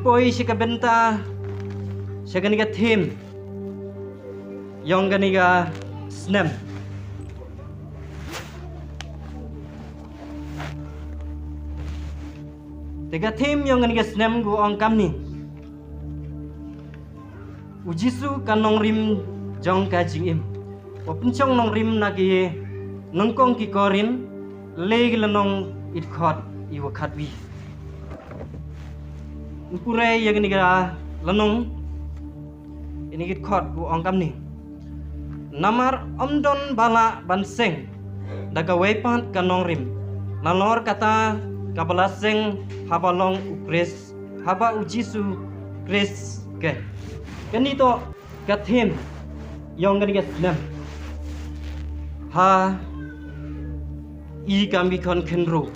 Poi si kabenta siya ganiga team yung ganiga snem. Tiga team yung ganiga snem go ang kamni. Ujisu kanong rim jong ka jing im. Opinchong nong rim nagi nongkong ki korin leg lanong it khot iwa khatwi. Pure yang ganiga lanong ini kit khot go ang kamni. Namar omdon bala banseng daga wepan kanong rim. Nalor kata kabalaseng habalong ukres haba ujisu kres ke. Ganito kathim yang ganiga snem. Ha i kami kon kenro.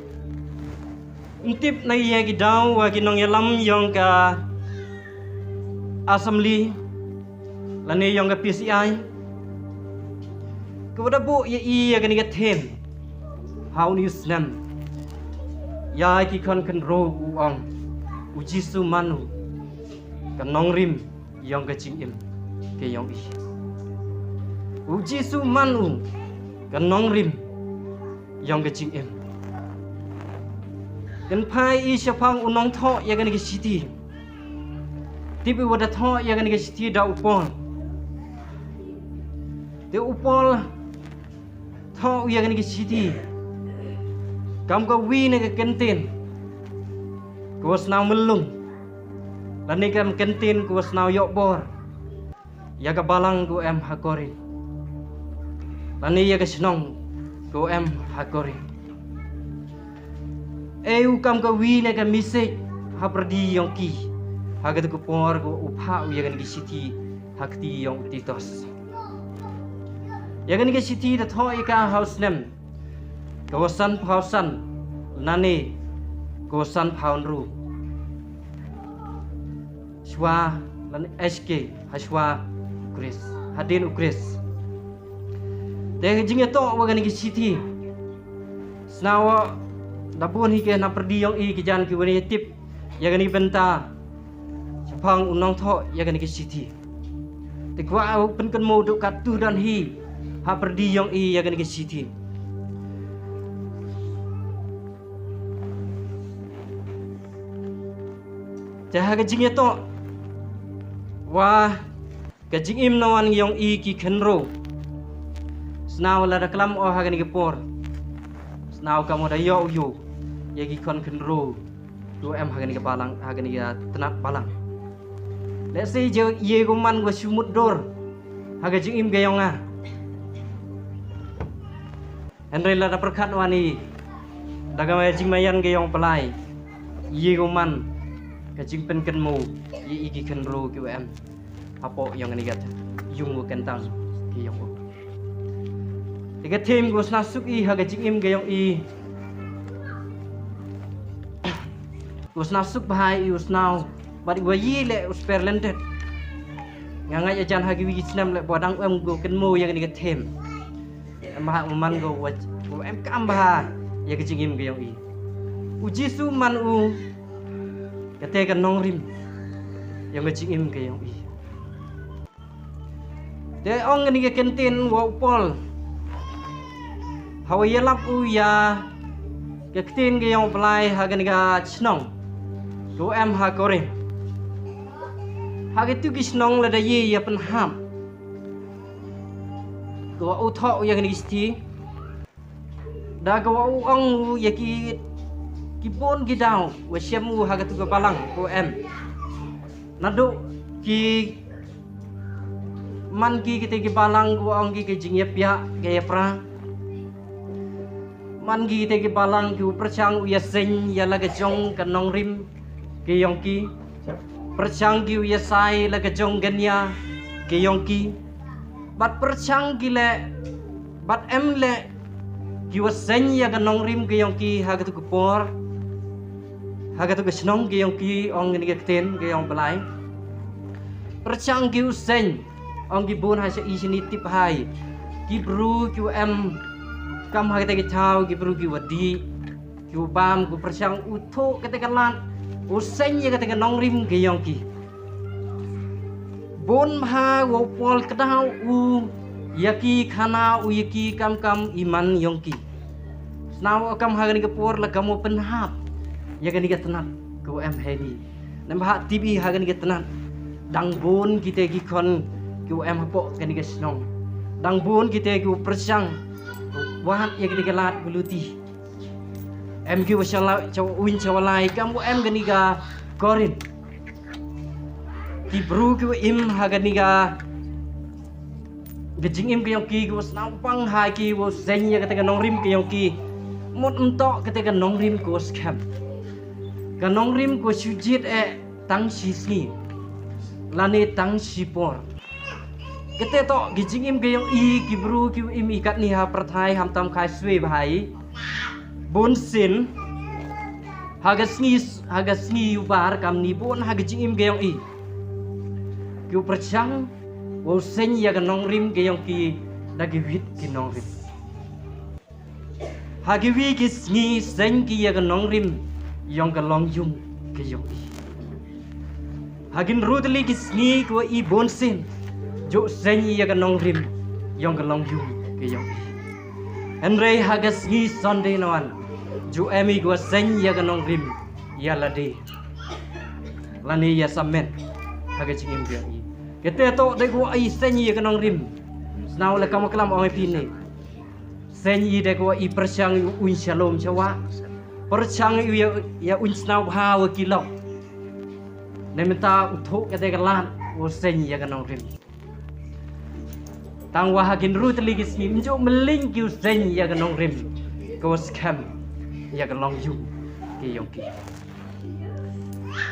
Intip na yagi daw wagi nong yalam yang ka assembly lani yang ka PCI. Kepada bu ya i ya ganiga them. How ni snem. Ya ki kon kenro uang ujisu manu kanong rim yang ka jingim ke yang i. Ujisu manu kanong rim yang ka jingim. Dan pai i syapang unong tho ya ganiga siti. Tibi wada tho ya ganiga siti da upol. De upol tho ya ganiga siti. Kam ka wi na ka kentin. Kuwas na melung. Lani kam kentin kuwas na yok bor. Ya ka balang ku em hakori. Lani ya ka senong ku em hakori. Eu kam ka wi na ka misik ha perdi yang ki. Ha ka ku por ku upha ya ganiga siti hakti yang utitos. Ya ganiga siti da tho ika house nem. Kawasan pausan nani kawasan paunru shwa lan SK hashwa ukris hadin ukris de jinge to wagan ki siti snawa dapun hike na perdi yang i ki jan ki wani tip ya gani benta chapang unong tho ya gani ki siti te kwa pen kan mo duk katu dan hi ha perdi yang i ya gani ki siti. Jaha kajing itu wah kajing im nawan yang i ki kenro snaw la reklam oh hagan ki por snaw kamu da yo ya ki kon kenro do em hagan ki balang hagan ki tenat balang let's say je ye guman go sumut dor haga jing im gayonga Henry la da perkat wani daga ma jing mayan gayong pelai ye guman kajing pen ken mo i igi ken ro ki em apo yang ni gat yung wo ken tang ki yang wo tiga tim go sna suk i ha kajing im ge yang i go sna suk bahai i usnau badi go yi le usper lendet ngangai ajan ha gi wi snam le bodang em go ken mo yang ni gat tim em ha man go wa em kam bah ya kajing im ge yang i uji su man u kate kan nong rim yang ngajing im ke yang i de ong ni ke kentin wa pol hawa yelap u ya ke kentin ke yang pelai ha gan ga chnong do em ha kore ha ke tu ki chnong la da ye ya pen ham do u tho ya ni sti da ga u ong ya ki kibon gidau wa syemu haga tu balang ko em nado ki man ki kita ki balang ko ang ki jing pia ke pra man ki kita ki balang ki perchang ya seng ya la ke jong kanong rim ke yong ki perchang ki ya sai la ke jong genya ke yong ki bat perchang ki le bat em le ki wa seng ya kanong rim ke yong ki haga tu por haga tu kesnong ke yang ki ong ni keten ke yang belai perchang ki usen ong ki bun ha se i sini tip hai ki bru ki em kam ha ke tau ki bru ki wadi ki bam ku perchang utho ke te kalan Useng ya kata nong rim ke yong ki. Bon ha wo pol kedau u yaki khana u yaki kam iman yong ki. Snaw kam ha gani kapor la kamu penhap. Ya gani tenat ko em hedi. Nam ha tibi ha gani tenat. Dang bon kita gi kon ko em hapo gani snong. Dang bon kita ko persang. Wahat ya gani lat buluti. Em ki wasala chaw win chawalai kam ko em gani ga korin. Ki bru ki im hagani ga gejing im ki yong ki ko snampang ha ki wo senya kata nong rim ki yong ki mot entok kata nong rim ko scam ka nong rim ko sujit tang sisni lane tang sipor kata to gejing im ki yong i ki bru ki im ikat ni ha prathai ham tam khai swe bhai bon sin hagasngi ubar kam ni bon ha gejing im ki yong i Kiu percang, wau sen ya nong rim ke yong ki dagi wit ki nong rim. Hagi wi ki sngi sen ki ya nong rim yong ka long yung ke yong i. Hagin rutli ki sngi ko i bon sen jo sen ya nong rim yong ka long yung ke yong i. Henry hagas ngi Sunday nawan jo emi ko sen ya nong rim ya lade. Lani ya samen haga cingim dia i. Kita to de ko ai senyi ke nong rim. Snau le kamu kelam ong pini. Senyi de ko i persang un shalom chawa. Persang ya un snau ha wa kilo. Ne menta uthuk ke de kalan o senyi ke nong rim. Tang wa hagin rut li gis nim jo meling ki senyi ke nong rim. Ko scam ya ke long yu ki yong ki.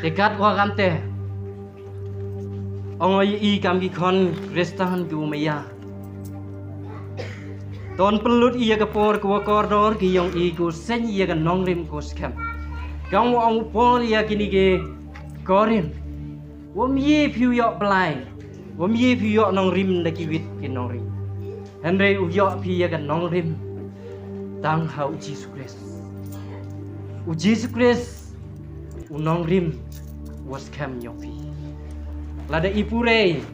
Dekat wa kante Ong i kam ki kon restan ku maya. Ton pelut ia kapor ku koridor ki yong i ku sen ia ka nong rim ku scam. Kang ong pol ia kini ke korin. Wom ye phiu yok blai. Wom ye phiu yok nong rim da ki wit ki nong rim. Henry u yok phi ia ka nong rim. Tang hau Jesus Christ. U Jesus Christ u nong rim was scam yong phi. Lada ipure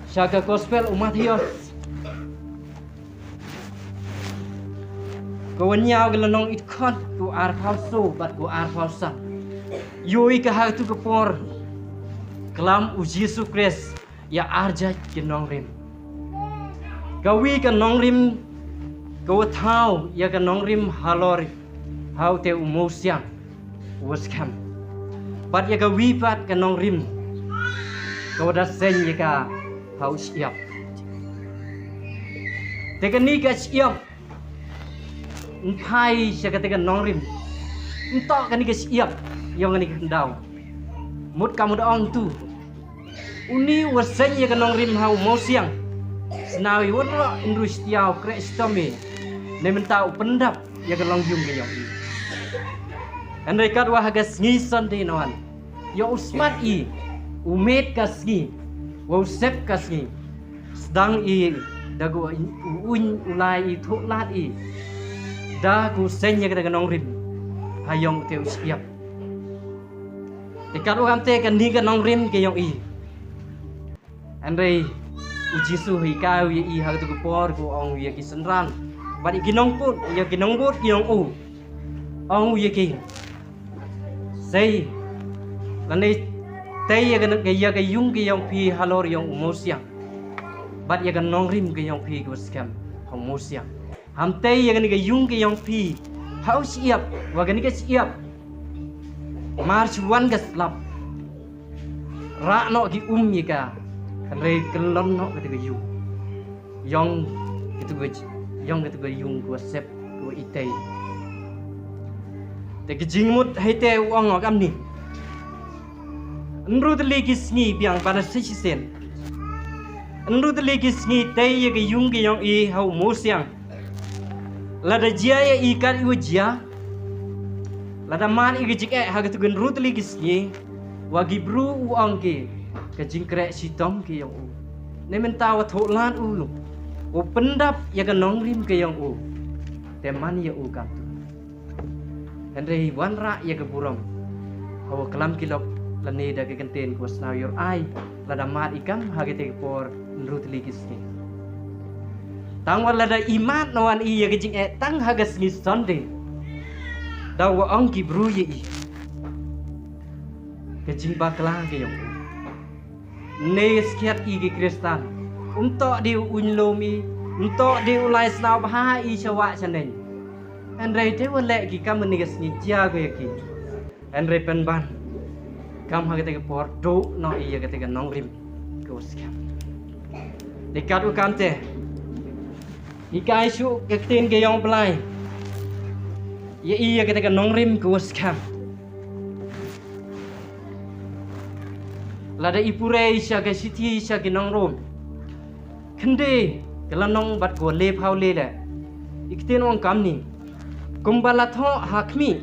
Syaka gospel umat hios Kawan nyau ke lenong itkot ku ar palsu bat ku ar palsa Yui ke hal tu kepor Kelam u Yesus Christ ya arjat ke nong rim Kawi ke nong rim Kawa tau ya ke nong rim halor Hau te umusiang Waskam Bat ya kawi pat ke nong rim Kau dah sen jika hau siap. Tekan ni ke siap. Entai saya katakan nong rim. Entok kan ni ke siap. Yang ni kendau. Mut kamu daong tu. Uni wasen jika nong rim hau mau siang. Senawi wadra indus tiau krek stome. Ne mentau pendap ya ke longjung ke yang. Andai kat wah gas ngison di nawan. Ya usmat i. Umet kasgi, wosep kasgi, sedang i dagu un ulai i thuklat i, dagu senya kita nong rim, hayong teu siap. Dekat orang te kan ni kan nong rim ke yong i. Andai uji suhi kau i hal tu kupor ku ong ye ki senran, bari ginong pun ye ginong bot yong u, ong ye ki. Sei, lani Tay ya kan yung ke yang pi halor yang umusiang. Bat ya kan nong rim ke yang pi ke scam umusiang. Ham tay ya kan yung ke yang pi hau siap wa kan ke siap. March wan ke slap. Ra no ki ya ka. Kan re kelon no ke yung. Yang itu ke yung ku sep ku itay. Te ke jingmut hete uang ngam ni. Enru teli kisngi biang pada sisen. Enru teli kisngi tay ye ke yung ke yang i hau mosiang. Lada jia ye ikan iu jia. Lada man i gejik ha ke tugen ru teli kisngi wagi bru uang ke jingkrek sitom ke yang u. Ne menta wa tholan u. O pendap ya ke nong rim ke yang u. Teman ya u kan tu. Henry wan ra ya ke burong. Hawa kelam kilok lani da kenten ko snaw your eye lada mat ikam hagete por nrut ligisni. Tang wala da imat nawan iya gejing tang hagas ni Sunday. Da wa angki bru ye i. Gejing baklang ke yung. Ne skiat i ke Kristan. Untuk di unlomi, untuk di ulai snaw bah i chawa chaneng. Andre te wala ki kam nigas ni ja ko yaki. Andre penban. Kam hagete ke por do no iya gete ke nongrim ko skam. Dekat ukam te. Ikai su kektin ke yang pelai. Ya iya kita nongrim ke waskam. Lada ipure isya ke siti isya ke nongrom. Kende kelanong bat ko le phau le la. Iktin ong kamni. Kumbala tho hakmi.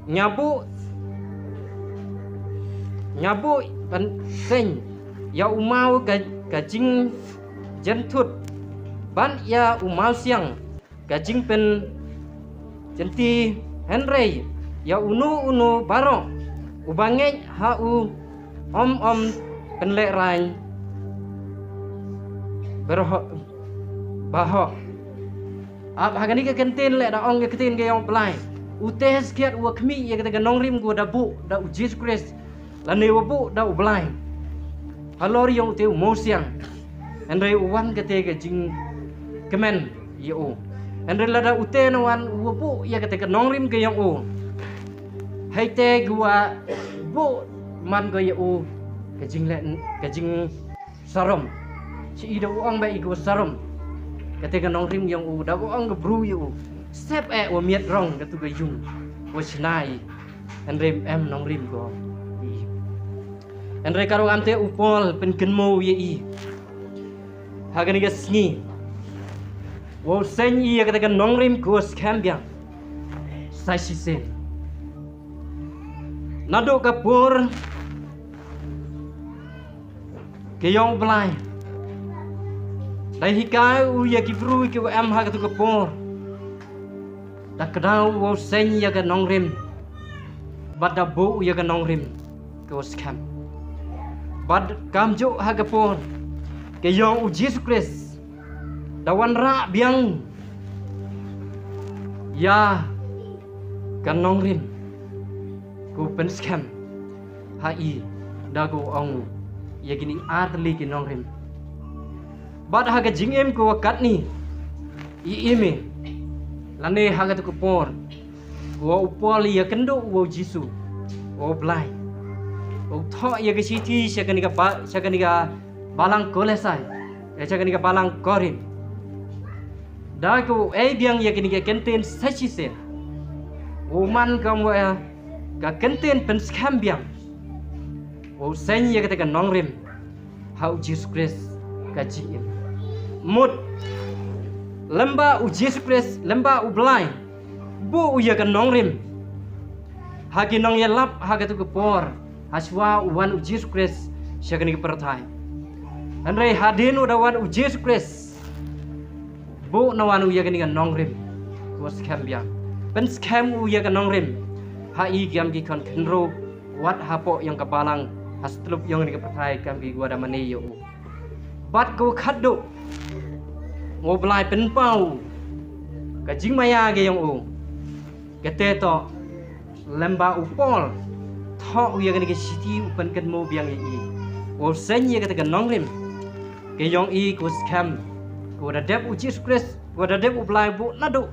Nyabu ban sen. Ya umau ka jing jentut. Ban ya umau siang gajing pen jenti Henry ya unu barong ubange ha u om penlek rain berho baho hagani ke kenten le da ong ke kenten ke yang pelai utes kiat u kmi ya kata nongrim go da bu da Jesus Christ la ne bu da u blai halori yang te mo siang Henry uwan kete ke jing kemen yo andre lada uten wan wupu ya ketika nongrim ke yang o haite gua bu man go yo kajing sarom si ida uang ba igu sarom ketika nongrim yang o da uang gebru yo step wa miet rong ketu ga yung wo snai andre nongrim go andre karo ante upol penkenmo ye i hagani ga sngi wo sen iya kata nongrim kos kambiang sai sisen nado kapur ke yong blai dai hikai u ya kibru ke am ha kata kapur tak kedau wo sen iya kata nongrim bada bu iya kata nongrim kos kam bad kamjo ha kapur ke yong u Jesus Christ dawan ra biang ya kan nongrim ku penskam hai dago ong ya gini atli ki nongrim bad haga jingem ku wakat ni i ime lane haga tu por ku upol ya kendo wo jisu wo blai wo tho ya ke siti sakanika balang kolesai ya sakanika balang korin daku biang ya kini kenten sachi sen uman kamu ka kenten penskam biang o sen ya kata nongrim hau Jesus Christ ka jim mut lamba u Jesus Christ lamba u blind bu ya ka nongrim hagi nong ya lap haga tu por haswa uwan u Jesus Christ syakani pertai andre hadinu dawan u Jesus Christ bu nawanu ya kan nongrim was kambiang pen scam u ya kan nongrim hai giam gi kan kenro wat hapo yang kapalang hastlup yang ni kapatai kam gi gua da mane yo bat go khaddo ngoblai pen pau ka jing maya ge yang u kete to lamba upol tho u ya kan ge siti upan kan mo biang i o sen ya kan nongrim ke yong i ko scam Wada dep u Jesus Christ, wada dep u blai bu nado.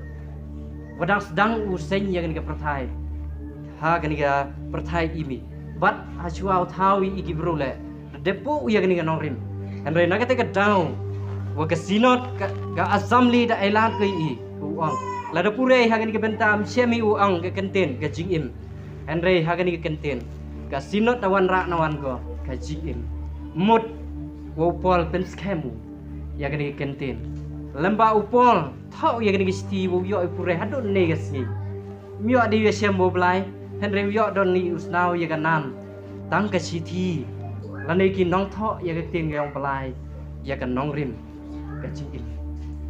Wadang sedang u sen ya kan pertai. Ha kan ga pertai imi. Bat hachua thawi iki brule. Dep u ya kan nongrim. Andre na kata dau. Wa ka sinot ka assembly da elan ke i u ong. La da pure ha kan bentam semi u ong ke kenten ka jing im. Andre ha kan kenten. Ka sinot tawan ra nawan go ka jing im. Mut wo pol pen skemu. Ya kena kenten lamba upol thau ya kena sti bo yo pure hadon negasi mio di yesem bo blai henry yo don ni usnau ya kanan tang ka siti lane ki nong tho ya ka tin yang blai ya kan nong rim ka jing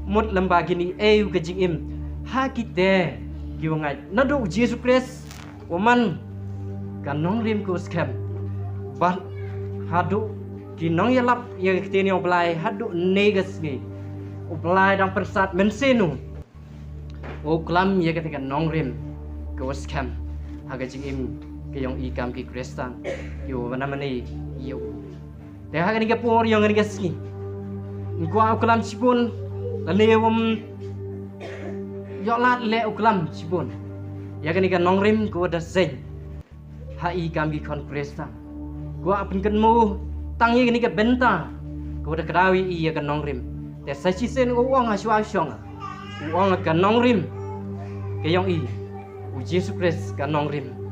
mut lamba gini ka jing ha kite giwangai nadu Jesus Christ woman kanong rim ku scam bat hadu kinong yalap ya ketini oblai hadu negas ni oblai dang persat mensenu oklam ya ketika nong rim ku scam haga jingim kayong ikam ki kristan yo manamani yo te haga ni kapor yang ni gasni ko oklam sipun lanewum yo lat le oklam sipun ya kan ikan nong rim ko da zen hai kami kon krista gua apin kan mu tang ye ni ka benta ko da krawi iya kan nong rim te sa chi sen uang aswa syong uang kan nong rim kayong i u Yesus Kristus kan nong rim